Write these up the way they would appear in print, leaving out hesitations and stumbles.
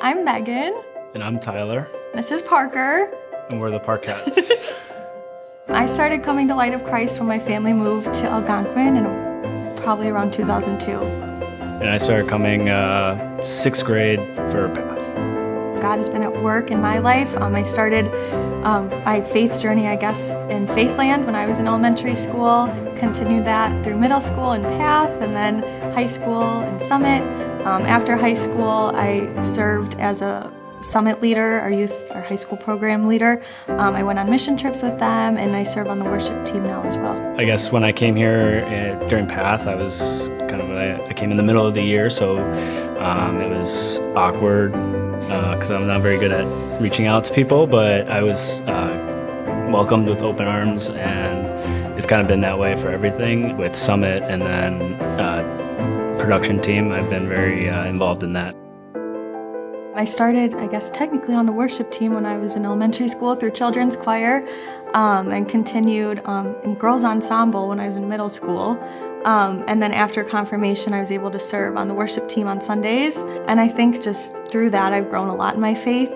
I'm Megan. And I'm Tyler. This is Parker. And we're the Parkettes. I started coming to Light of Christ when my family moved to Algonquin in probably around 2002. And I started coming 6th grade for a path. God has been at work in my life. I started my faith journey, I guess, in Faithland when I was in elementary school, continued that through middle school in Path, and then high school in Summit. After high school, I served as a Summit leader, our high school program leader. I went on mission trips with them, and I serve on the worship team now as well. I guess when I came here during Path, I was I came in the middle of the year, so it was awkward because I'm not very good at reaching out to people, but I was welcomed with open arms, and it's kind of been that way for everything with Summit, and then production team. I've been very involved in that. I started, I guess, technically on the worship team when I was in elementary school through children's choir, and continued in girls' ensemble when I was in middle school. And then after confirmation, I was able to serve on the worship team on Sundays. And I think just through that, I've grown a lot in my faith.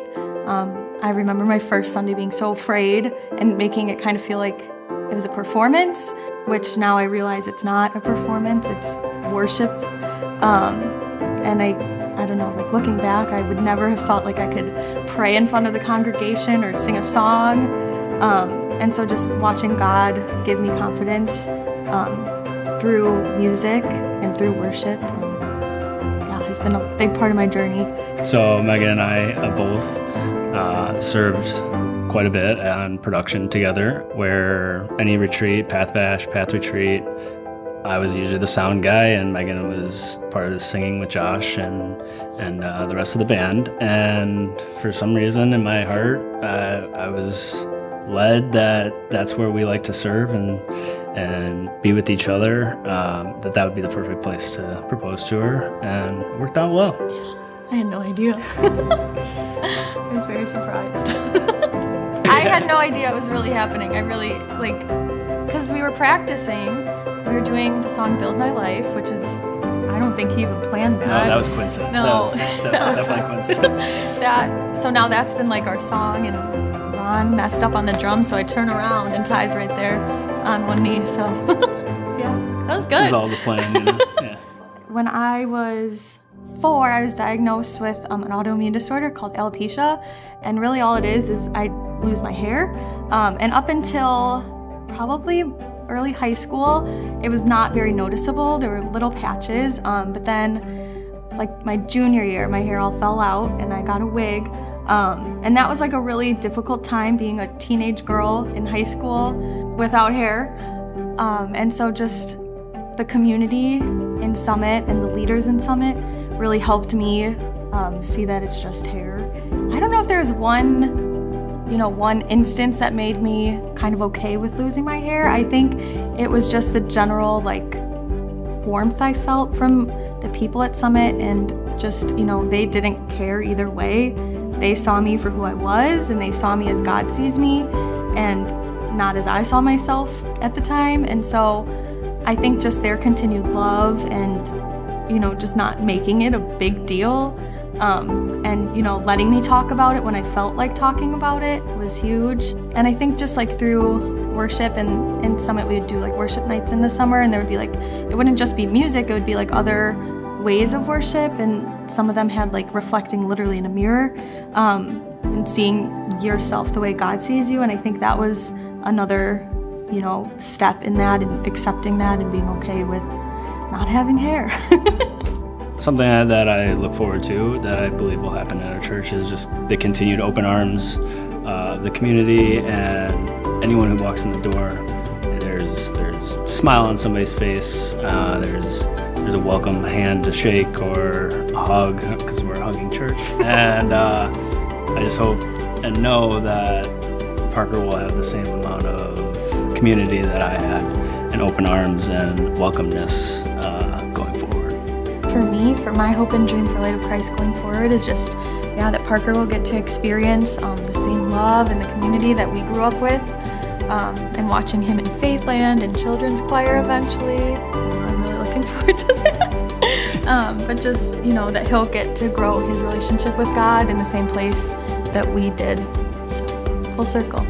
I remember my first Sunday being so afraid and making it kind of feel like it was a performance, which now I realize it's not a performance, it's worship. And I don't know, like looking back, I would never have thought like I could pray in front of the congregation or sing a song. And so just watching God give me confidence through music and through worship, has been a big part of my journey. So Megan and I both served quite a bit on production together, where any retreat, Path Bash, Path Retreat, I was usually the sound guy, and Megan was part of the singing with Josh and the rest of the band. And for some reason in my heart, I was led that that's where we like to serve and be with each other, that would be the perfect place to propose to her, and it worked out well. I had no idea. I was very surprised. I had no idea it was really happening. I really, because we were practicing, we were doing the song Build My Life, which is, I don't think he even planned that. No, that was coincidence. No. That was definitely coincidence. So now that's been like our song, and Ron messed up on the drums, so I turn around and Ty's right there on one knee, so yeah, that was good. It was all the plan, you know? Yeah. When I was 4, I was diagnosed with an autoimmune disorder called alopecia, and really all it is I lose my hair. And up until probably early high school, it was not very noticeable. There were little patches, but then like my junior year, my hair all fell out and I got a wig. And that was like a really difficult time being a teenage girl in high school without hair. And so just the community in Summit and the leaders in Summit really helped me see that it's just hair. I don't know if there's one instance that made me kind of okay with losing my hair. I think it was just the general warmth I felt from the people at Summit, and just, they didn't care either way. They saw me for who I was, and they saw me as God sees me, and not as I saw myself at the time. And so I think just their continued love and, just not making it a big deal, and, letting me talk about it when I felt like talking about it was huge. And I think just through worship and in Summit, we would do worship nights in the summer, and there would be it wouldn't just be music, it would be other ways of worship, and some of them had reflecting literally in a mirror, and seeing yourself the way God sees you. And I think that was another, step in that, and accepting that and being okay with not having hair. Something that I look forward to, that I believe will happen at our church, is just the continued open arms of the community, and anyone who walks in the door, there's a smile on somebody's face, there's a welcome hand to shake or a hug, because we're a hugging church. And I just hope and know that Parker will have the same amount of community that I had, and open arms and welcomeness going forward. For me, for my hope and dream for Light of Christ going forward is just, that Parker will get to experience the same love and the community that we grew up with, and watching him in Faithland and children's choir eventually. I'm really looking forward to that. but just, you know, that he'll get to grow his relationship with God in the same place that we did. So, full circle.